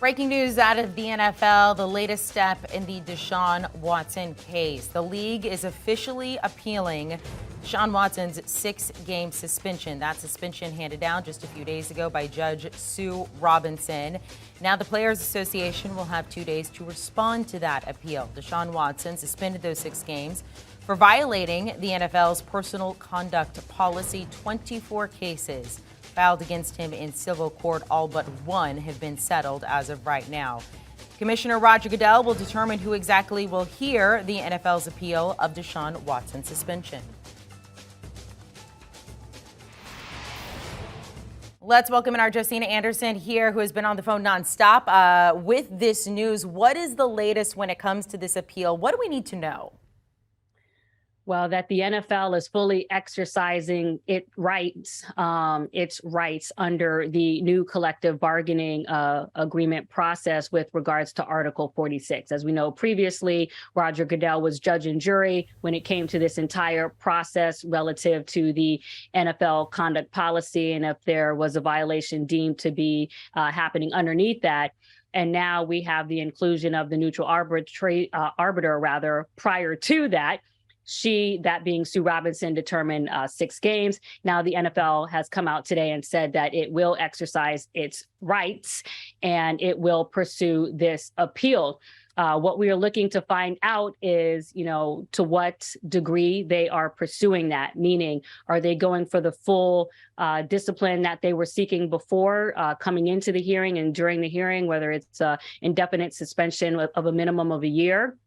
Breaking news out of the NFL, the latest step in the Deshaun Watson case. The league is officially appealing Deshaun Watson's 6-game suspension. That suspension handed down just a few days ago by Judge Sue Robinson. Now the Players Association will have 2 days to respond to that appeal. Deshaun Watson suspended those 6 games for violating the NFL's personal conduct policy. 24 cases filed against him in civil court. All but one have been settled as of right now. Commissioner Roger Goodell will determine who exactly will hear the NFL's appeal of Deshaun Watson's suspension. Let's welcome in our Josina Anderson here, who has been on the phone nonstop with this news. What is the latest when it comes to this appeal? What do we need to know? Well, that the NFL is fully exercising its rights under the new collective bargaining agreement process with regards to Article 46. As we know, previously, Roger Goodell was judge and jury when it came to this entire process relative to the NFL conduct policy, and if there was a violation deemed to be happening underneath that. And now we have the inclusion of the neutral arbiter prior to that. That being Sue Robinson, determined 6 games. Now the NFL has come out today and said that it will exercise its rights and it will pursue this appeal. What we are looking to find out is, to what degree they are pursuing that, meaning are they going for the full discipline that they were seeking before coming into the hearing and during the hearing, whether it's indefinite suspension of a minimum of a year?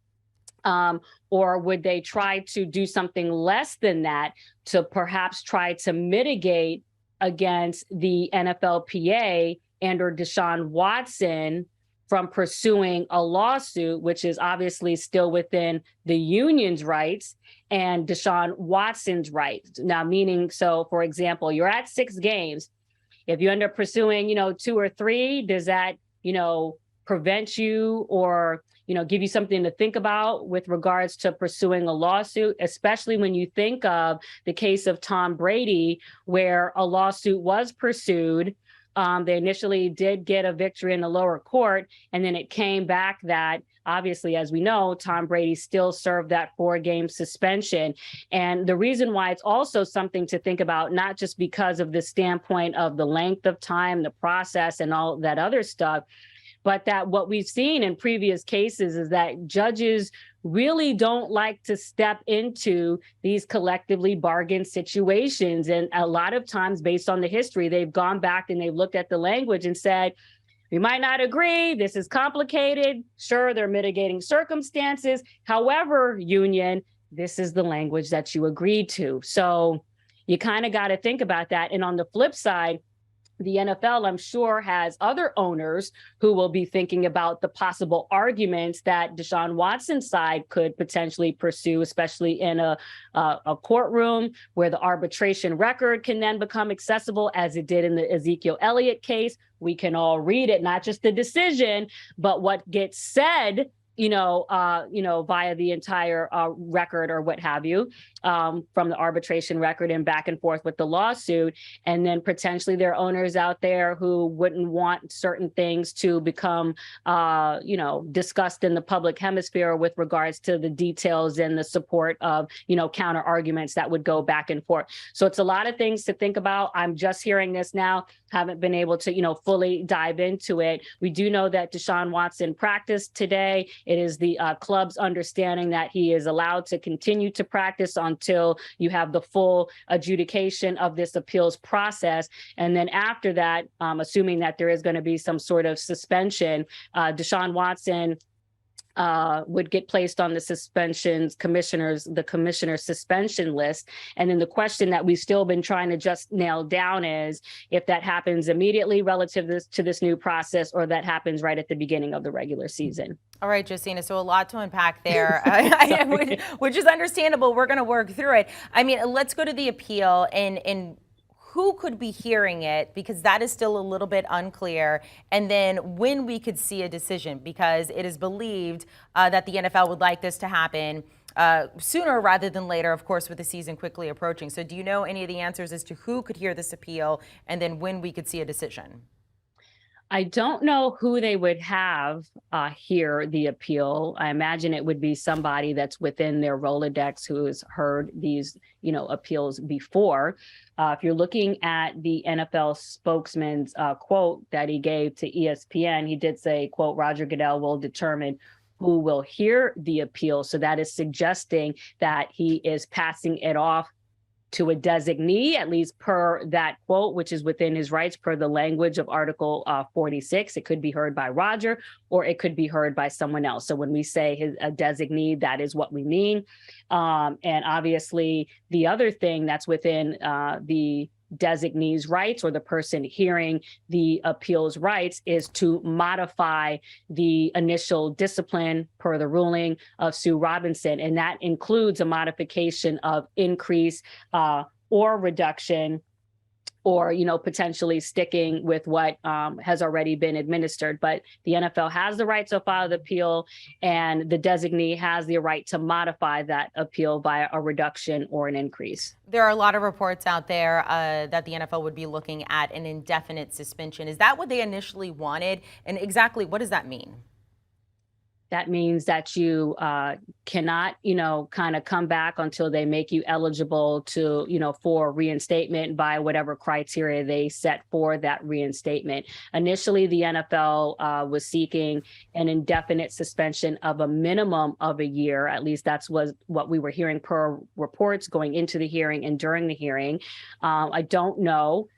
Or would they try to do something less than that to perhaps try to mitigate against the NFLPA and or Deshaun Watson from pursuing a lawsuit, which is obviously still within the union's rights and Deshaun Watson's rights? Now, meaning, so for example, you're at 6 games. If you end up pursuing, 2 or 3, does that, prevent you or give you something to think about with regards to pursuing a lawsuit, especially when you think of the case of Tom Brady, where a lawsuit was pursued. They initially did get a victory in the lower court, and then it came back that, obviously, as we know, Tom Brady still served that 4-game suspension. And the reason why it's also something to think about, not just because of the standpoint of the length of time, the process, and all that other stuff, but that what we've seen in previous cases is that judges really don't like to step into these collectively bargained situations. And a lot of times, based on the history, they've gone back and they've looked at the language and said, we might not agree, this is complicated. Sure, there are mitigating circumstances. However, union, this is the language that you agreed to. So you kind of got to think about that. And on the flip side, the NFL, I'm sure, has other owners who will be thinking about the possible arguments that Deshaun Watson's side could potentially pursue, especially in a courtroom where the arbitration record can then become accessible, as it did in the Ezekiel Elliott case. We can all read it, not just the decision, but what gets said via the entire record or what have you, from the arbitration record and back and forth with the lawsuit. And then potentially there are owners out there who wouldn't want certain things to become, discussed in the public hemisphere with regards to the details and the support of, counter arguments that would go back and forth. So it's a lot of things to think about. I'm just hearing this now, haven't been able to, fully dive into it. We do know that Deshaun Watson practiced today. It is the club's understanding that he is allowed to continue to practice until you have the full adjudication of this appeals process. And then after that, assuming that there is going to be some sort of suspension, Deshaun Watson would get placed on the commissioner's suspension list. And then the question that we've still been trying to just nail down is if that happens immediately relative to this new process, or that happens right at the beginning of the regular season. All right, Josina, so a lot to unpack there, which is understandable. We're going to work through it. I mean, let's go to the appeal and who could be hearing it, because that is still a little bit unclear, and then when we could see a decision, because it is believed that the NFL would like this to happen sooner rather than later, of course, with the season quickly approaching. So do you know any of the answers as to who could hear this appeal and then when we could see a decision? I don't know who they would have hear the appeal. I imagine it would be somebody that's within their Rolodex who has heard these, appeals before. If you're looking at the NFL spokesman's quote that he gave to ESPN, he did say, quote, Roger Goodell will determine who will hear the appeal. So that is suggesting that he is passing it off to a designee, at least per that quote, which is within his rights per the language of Article 46. It could be heard by Roger or it could be heard by someone else. So when we say a designee, that is what we mean. And obviously, the other thing that's within the designee's rights or the person hearing the appeals rights is to modify the initial discipline per the ruling of Sue Robinson. And that includes a modification of increase or reduction or, potentially sticking with what has already been administered. But the NFL has the right to file the appeal, and the designee has the right to modify that appeal via a reduction or an increase. There are a lot of reports out there that the NFL would be looking at an indefinite suspension. Is that what they initially wanted? And exactly what does that mean? That means that you cannot, kind of come back until they make you eligible to, for reinstatement by whatever criteria they set for that reinstatement. Initially, the NFL was seeking an indefinite suspension of a minimum of a year. At least that's what we were hearing per reports going into the hearing and during the hearing. I don't know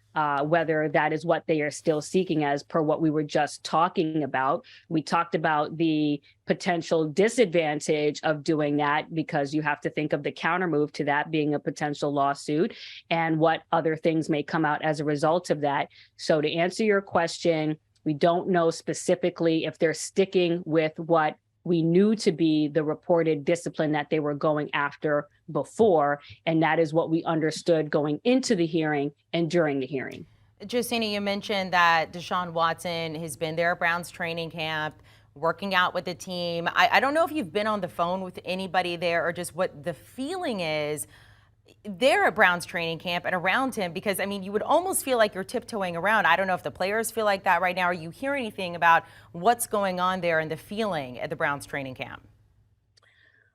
whether that is what they are still seeking as per what we were just talking about. We talked about the potential disadvantage of doing that because you have to think of the counter move to that being a potential lawsuit and what other things may come out as a result of that. So to answer your question, we don't know specifically if they're sticking with what we knew to be the reported discipline that they were going after before. And that is what we understood going into the hearing and during the hearing. Josina, you mentioned that Deshaun Watson has been there at Browns training camp, working out with the team. I don't know if you've been on the phone with anybody there or just what the feeling is there at Browns training camp and around him, because, you would almost feel like you're tiptoeing around. I don't know if the players feel like that right now. Are you hearing anything about what's going on there and the feeling at the Browns training camp?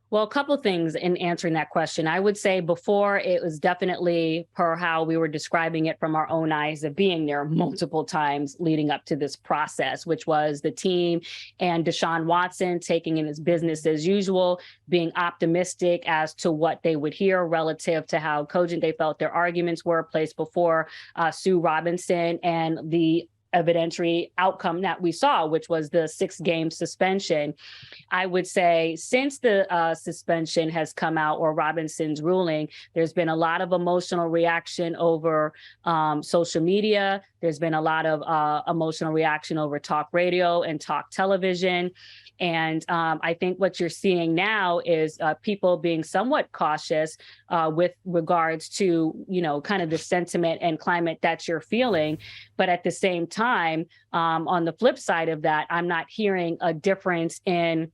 Well, a couple of things in answering that question. I would say before it was definitely per how we were describing it from our own eyes of being there multiple times leading up to this process, which was the team and Deshaun Watson taking in his business as usual, being optimistic as to what they would hear relative to how cogent they felt their arguments were placed before Sue Robinson and the evidentiary outcome that we saw, which was the 6-game suspension. I would say since the suspension has come out or Robinson's ruling, there's been a lot of emotional reaction over social media. There's been a lot of emotional reaction over talk radio and talk television. And I think what you're seeing now is people being somewhat cautious with regards to, kind of the sentiment and climate that you're feeling. But at the same time, on the flip side of that, I'm not hearing a difference in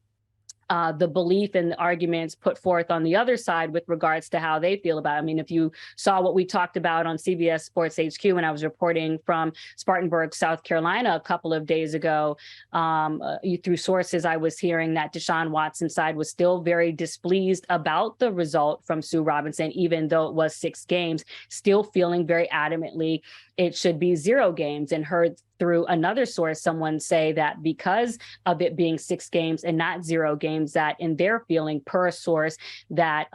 the belief and the arguments put forth on the other side with regards to how they feel about it. If you saw what we talked about on CBS Sports HQ when I was reporting from Spartanburg, South Carolina a couple of days ago, through sources, I was hearing that Deshaun Watson's side was still very displeased about the result from Sue Robinson, even though it was 6 games, still feeling very adamantly it should be 0 games, and heard through another source someone say that because of it being 6 games and not 0 games, that in their feeling per a source that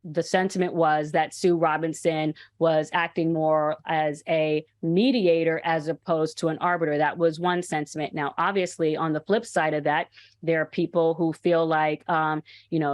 the sentiment was that Sue Robinson was acting more as a mediator as opposed to an arbiter. That was one sentiment. Now, obviously, on the flip side of that, there are people who feel like,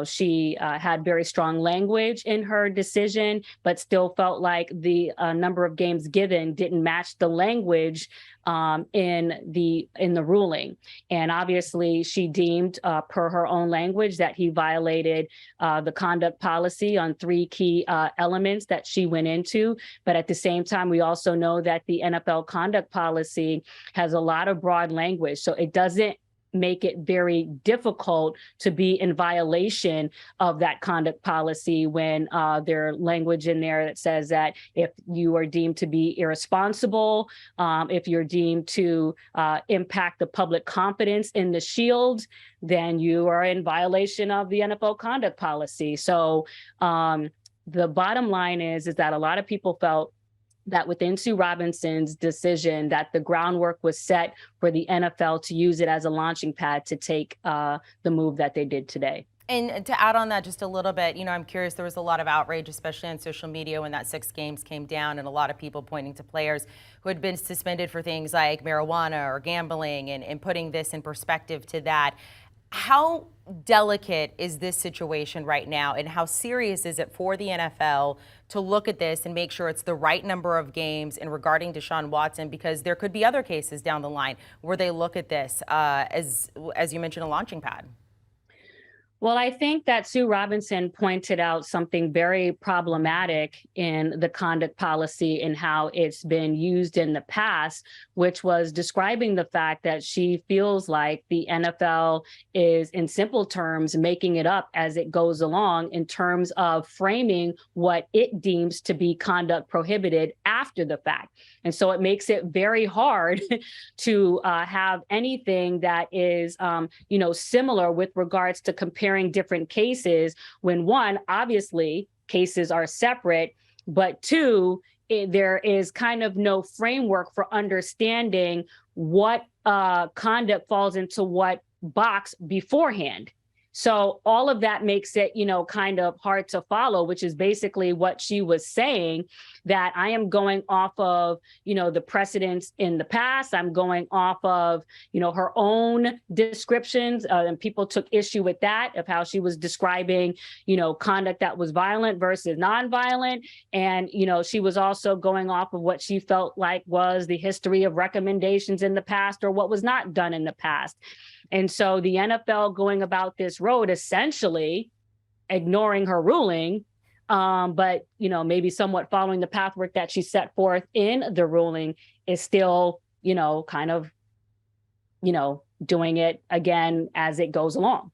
she had very strong language in her decision, but still felt like the number of games given didn't match the language in the ruling. And obviously, she deemed, per her own language, that he violated the conduct policy on 3 key elements that she went into. But at the same time, we also know that the NFL conduct policy has a lot of broad language. So it doesn't make it very difficult to be in violation of that conduct policy when there are language in there that says that if you are deemed to be irresponsible, if you're deemed to impact the public confidence in the shield, then you are in violation of the NFL conduct policy. So the bottom line is that a lot of people felt that within Sue Robinson's decision that the groundwork was set for the NFL to use it as a launching pad to take the move that they did today. And to add on that just a little bit, I'm curious, there was a lot of outrage, especially on social media when that 6 games came down, and a lot of people pointing to players who had been suspended for things like marijuana or gambling and putting this in perspective to that. How delicate is this situation right now, and how serious is it for the NFL to look at this and make sure it's the right number of games and regarding Deshaun Watson, because there could be other cases down the line where they look at this as you mentioned, a launching pad? Well, I think that Sue Robinson pointed out something very problematic in the conduct policy and how it's been used in the past, which was describing the fact that she feels like the NFL is, in simple terms, making it up as it goes along in terms of framing what it deems to be conduct prohibited after the fact. And so it makes it very hard to have anything that is, similar with regards to comparing different cases when, one, obviously cases are separate, but two, there is kind of no framework for understanding what conduct falls into what box beforehand. So all of that makes it, kind of hard to follow, which is basically what she was saying, that I am going off of, the precedents in the past. I'm going off of, her own descriptions, and people took issue with that, of how she was describing, conduct that was violent versus nonviolent. And, she was also going off of what she felt like was the history of recommendations in the past or what was not done in the past. And so the NFL going about this road, essentially ignoring her ruling, but, maybe somewhat following the pathwork that she set forth in the ruling, is still, kind of, doing it again as it goes along,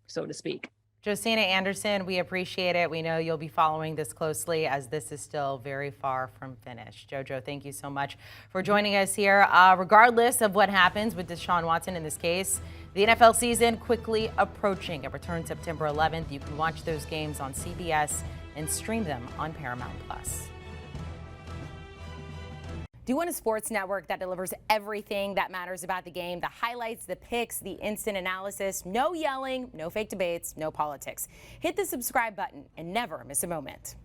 so to speak. Josina Anderson, we appreciate it. We know you'll be following this closely as this is still very far from finished. Jojo, thank you so much for joining us here. Regardless of what happens with Deshaun Watson in this case, the NFL season quickly approaching. It returns September 11th. You can watch those games on CBS and stream them on Paramount+. Do you want a sports network that delivers everything that matters about the game? The highlights, the picks, the instant analysis, no yelling, no fake debates, no politics. Hit the subscribe button and never miss a moment.